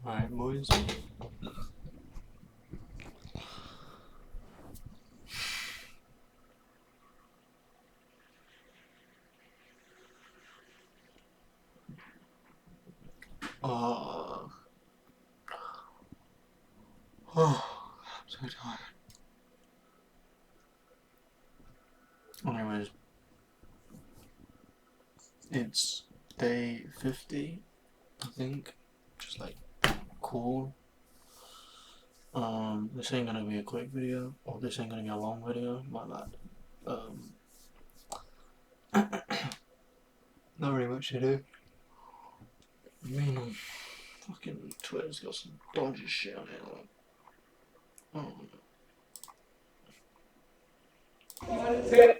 Alright, boys. Uh, oh, I'm so tired. Anyways, it's day 50, I think. Just like cool. This ain't gonna be a quick video, or this ain't gonna be a long video, my bad. Not really much to do. I mean, fucking Twitter's got some dodgy shit on it.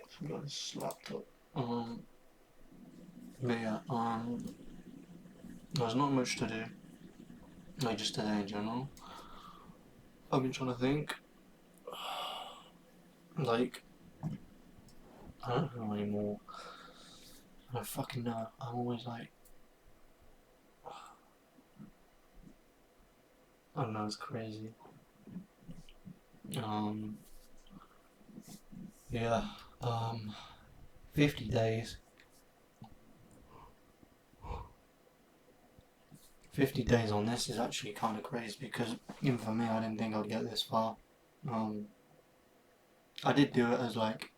Forgot this laptop. But yeah, there's not much to do. Like, just today in general. I've been trying to think. Like, I don't know anymore. I don't fucking know. I'm always like, I don't know, it's crazy. Yeah, 50 days. 50 days on this is actually kind of crazy because even for me, I didn't think I'd get this far. I did do it as like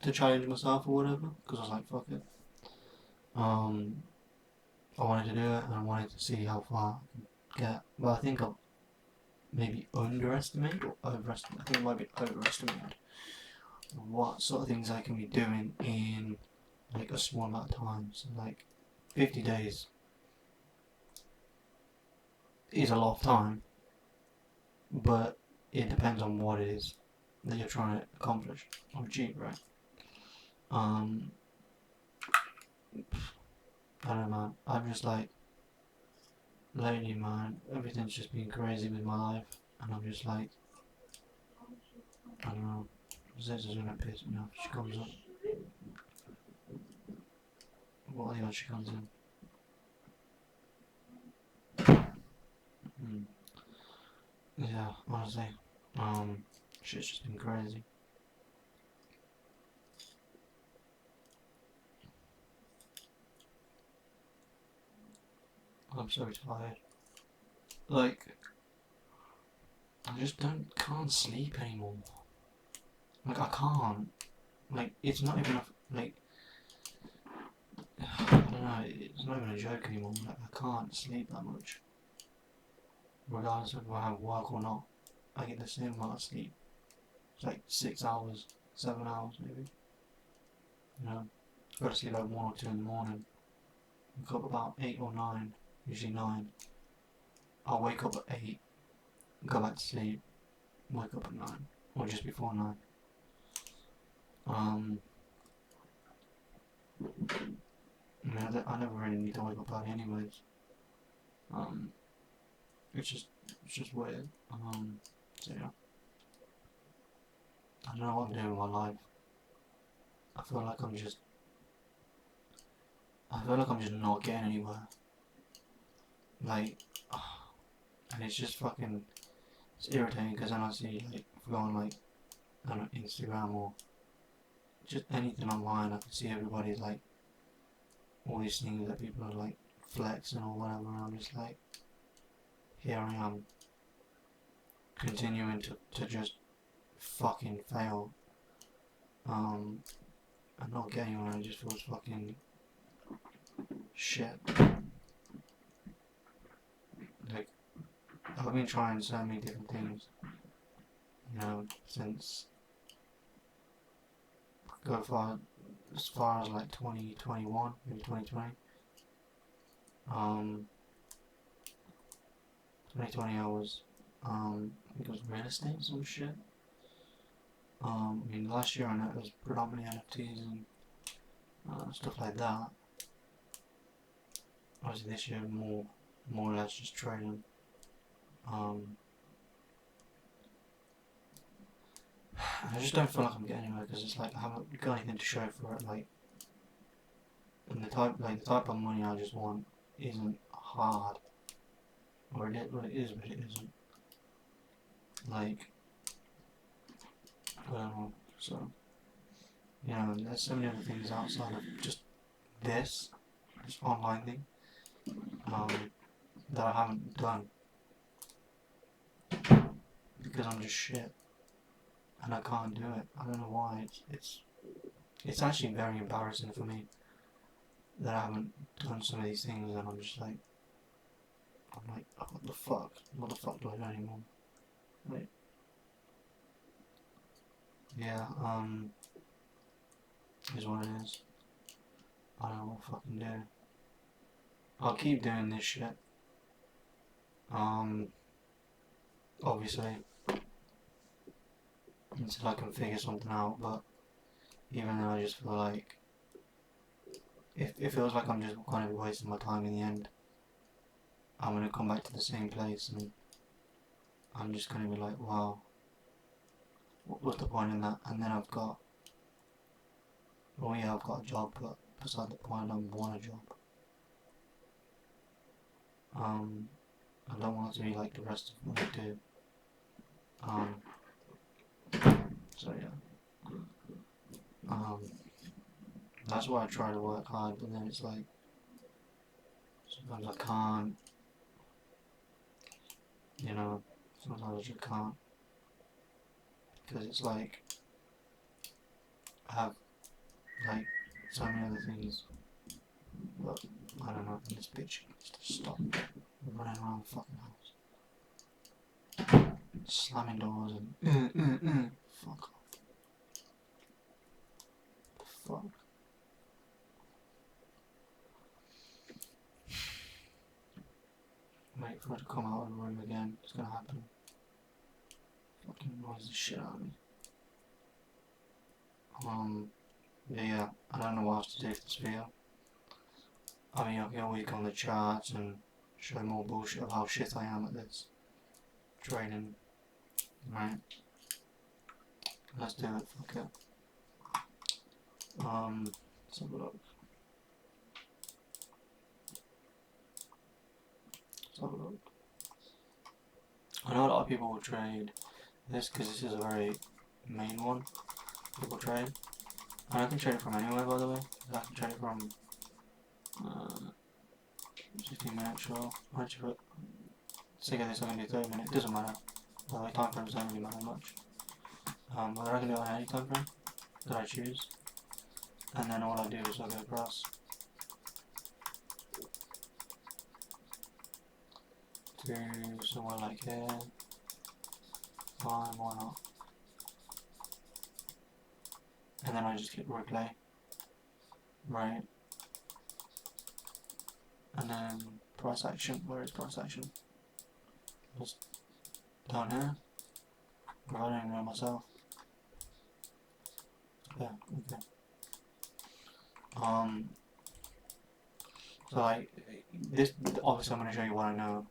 to challenge myself or whatever because I was like, fuck it. I wanted to do it and I wanted to see how far I could get. But I think I'll maybe underestimate or overestimate. I think I might be overestimated what sort of things I can be doing in like a small amount of time. So like 50 days is a lot of time, but it depends on what it is that you're trying to accomplish or achieve, right? I don't know, man. I'm just like lately, man. Everything's just been crazy with my life, and I'm just like, I don't know. This is gonna piss me off. She comes up. What the hell she comes in? Yeah, honestly, shit's just been crazy. I'm so tired. Like, I just can't sleep anymore. Like, I can't. Like, it's not even like, I don't know, it's not even a joke anymore. Like, I can't sleep that much. Regardless of if I have work or not, I get the same amount of sleep. It's like 6 hours, 7 hours maybe. You know, go to sleep like 1 or 2 in the morning. Wake up about 8 or 9, usually 9. I'll wake up at 8, go back to sleep, wake up at 9, or just before 9. I never really need to wake up early anyways. Um, it's just weird. So yeah. I don't know what I'm doing with my life. I feel like I'm just, not getting anywhere. Like, and it's just fucking, it's irritating because then I see, like, if I go on, like, I don't know, Instagram or just anything online, I can see everybody's, like, all these things that people are, like, flexing or whatever, and I'm just like, here I am, continuing to just fucking fail, and not get anywhere, and it just feels fucking shit. Like, I've been trying so many different things, you know, since go as far as like 2021, maybe 2020. 2020 I was, I think it was real estate or some shit. I mean, last year I know it was predominantly NFTs and stuff like that. Obviously this year more or less just trading. I just don't feel like I'm getting anywhere because it's like I haven't got anything to show for it. Like, and the type of money I just want isn't hard. it is, well, it is, but it isn't. Like, I don't know. So, you know, there's so many other things outside of just this online thing, that I haven't done because I'm just shit and I can't do it. I don't know why. It's actually very embarrassing for me that I haven't done some of these things, and I'm just like, oh, what the fuck? What the fuck do I do anymore? Like, yeah, is what it is. I don't know what to fucking do. I'll keep doing this shit. Obviously, until I can figure something out, but even then I just feel like, if it feels like I'm just kind of wasting my time in the end, I'm gonna come back to the same place and I'm just gonna be like, wow, what's the point in that? And then I've got, well, yeah, I've got a job, but beside the point, I don't want a job. I don't want it to be like the rest of what I do. So yeah. That's why I try to work hard, but then it's like, sometimes I can't, you know, sometimes I just can't. Because it's like, I have, like, so many other things, but I don't know, this bitch needs to stop running around the fucking house. Slamming doors and, fuck off. Fuck. Wait for her to come out of the room again, it's gonna happen. Fucking annoys the shit out of me. But yeah, I don't know what else to do for this video. I mean, I can always go on the charts and show more bullshit of how shit I am at this training. Right? Let's do it, fuck it. Let's have a look. Let's have a look. I know a lot of people will trade this because this is a very main one. People trade. And I can trade it from anywhere, by the way. I can trade it from 15 minutes, sure. Actually, sick of this, I can do 30 minutes. It doesn't matter. By the way, time frames don't really matter much. But I can do it on any time frame that I choose. And then all I do is I go across to somewhere like here. Fine, why not? And then I just click replay. Right. And then price action. Where is price action? Just down here. I don't even know myself. Yeah, okay. So like this, obviously I'm going to show you what I know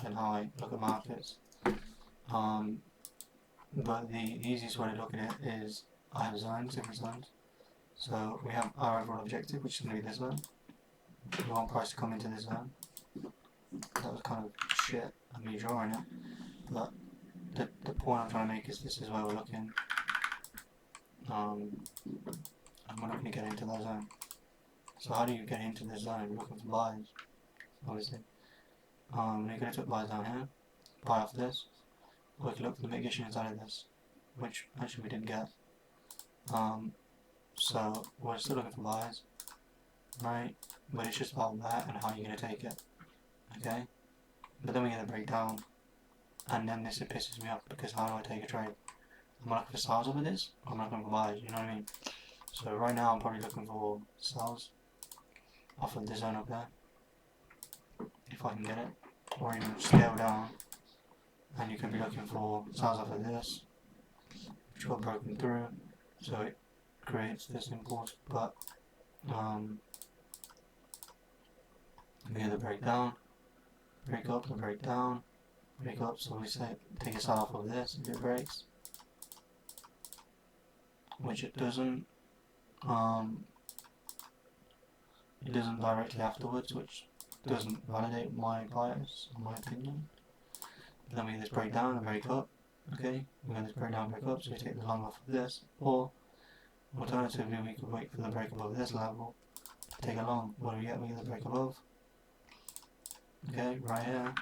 and how I look at markets. But the easiest way to look at it is I have zones, different zones. So we have our overall objective, which is going to be this zone. We want price to come into this zone. That was kind of shit of me drawing it, but the point I'm trying to make is this is where we're looking. And we're not going to get into that zone. So how do you get into this zone? You're looking for buys, obviously. You're going to put buys down here, buy off this, or we can look for the mitigation inside of this, which actually we didn't get. So we're still looking for buys, right? But it's just about that and how you're going to take it, okay? But then we get the breakdown, and then this pisses me off because how do I take a trade? Am I looking for sales over this, or am I looking for buys, you know what I mean? So right now I'm probably looking for sales off of this zone up there, if I can get it, or even scale down, and you can be looking for sales off of this, which got broken through, so it creates this impulse, but we get the breakdown, break up, the breakdown, break up, so we say take a sell off of this if it breaks, which it doesn't directly afterwards, which doesn't validate my bias, in my opinion. Then we get this breakdown and break up. Okay, we get this breakdown and break up, so we take the long off of this. Or alternatively, we could wait for the break above this level to take a long. What do we get? We get the break above. Okay, right here.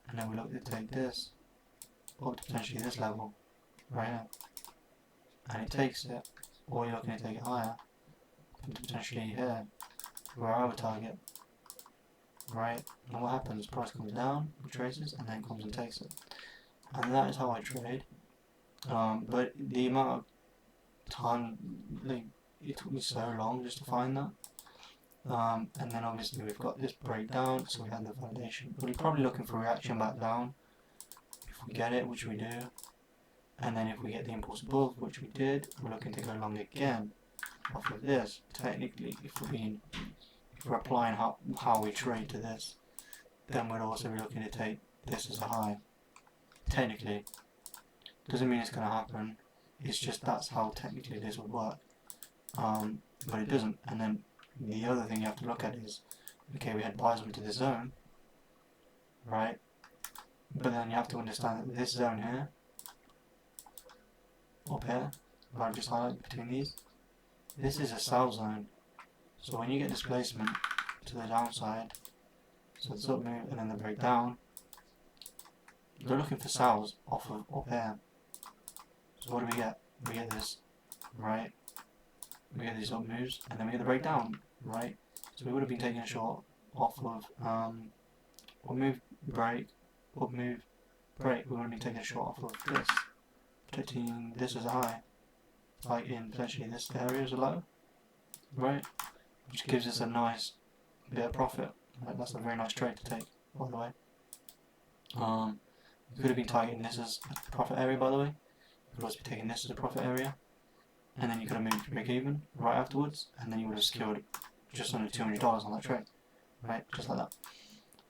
And then we look to take this up to potentially this level, right here. And it takes it, or you're looking to take it higher, potentially here, where I would target. Right, and what happens? Price comes down, retraces, and then comes and takes it. And that is how I trade. But the amount of time, like, it took me so long just to find that. And then obviously we've got this breakdown, so we had the validation. But we're probably looking for reaction back down. If we get it, which we do, and then if we get the impulse above, which we did, we're looking to go long again off of this. Technically, if we're applying how we trade to this, then we'd also be looking to take this as a high. Technically, doesn't mean it's going to happen. It's just that's how technically this would work. But it doesn't. And then the other thing you have to look at is, okay, we had buys into this zone, right? But then you have to understand that this zone here, up here, if I just highlight between these, this is a sell zone. So when you get displacement to the downside, so it's up move and then the breakdown, they're looking for sells off of up here. So what do we get? We get this, right? We get these up moves and then we get the breakdown, right? So we would have been taking a short off of up move, break, up move, break. We would have been taking a short off of this, protecting this as a high, like in potentially this area as a low, right? Which gives us a nice bit of profit. Right? That's a very nice trade to take, by the way. You could have been targeting this as a profit area, by the way. You could also be taking this as a profit area, and then you could have moved to break even right afterwards, and then you would have secured just under $200 on that trade, right? Just like that.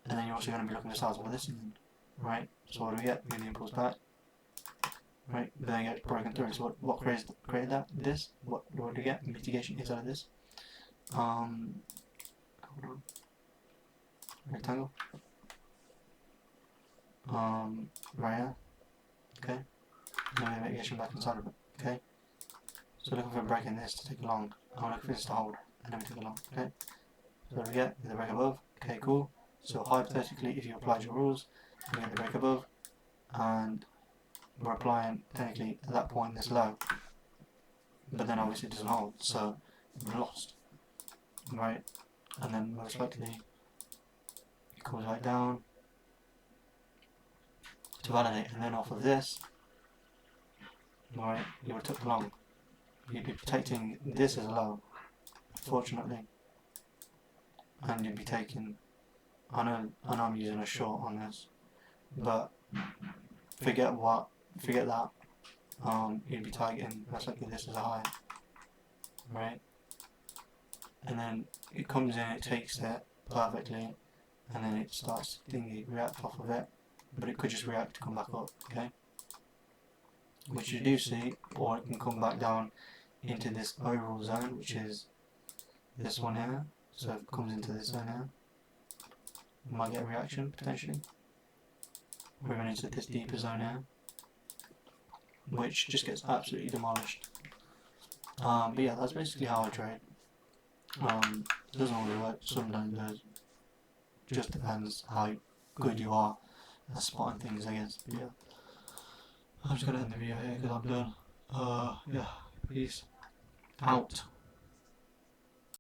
And then you're also going to be looking to sell with this, right? So what do we get? We get the impulse back, right? But then you get broken through. So what created that? This. What do we get? Mitigation is out of this. Hold on. Rectangle. Right here. Okay. And then mitigation back inside of it. Okay. So looking for breaking this to take a long. I'm looking for this to hold, and then we take a long. Okay. So what do we get? The break above. Okay, cool. So hypothetically, if you applied your rules, we get the break above, and we're applying technically at that point this low. But then obviously it doesn't hold, so we're lost. Right, and then most likely it comes right down to validate, and then off of this, right, you would took long. You'd be protecting this as a low, fortunately, and you'd be taking. I know I'm using a short on this, but forget that. You'd be targeting most likely this as a high, right? And then it comes in, it takes it perfectly, and then it starts to react off of it, but it could just react to come back up, okay? Which you do see, or it can come back down into this overall zone, which is this one here. So if it comes into this zone here, you might get a reaction potentially. Or even into this deeper zone here, which just gets absolutely demolished. But yeah, that's basically how I trade. It doesn't always work, sometimes does. Just depends how good you are at spotting things, I guess. But yeah, I'm just gonna end the video here because I'm done. Yeah, peace out.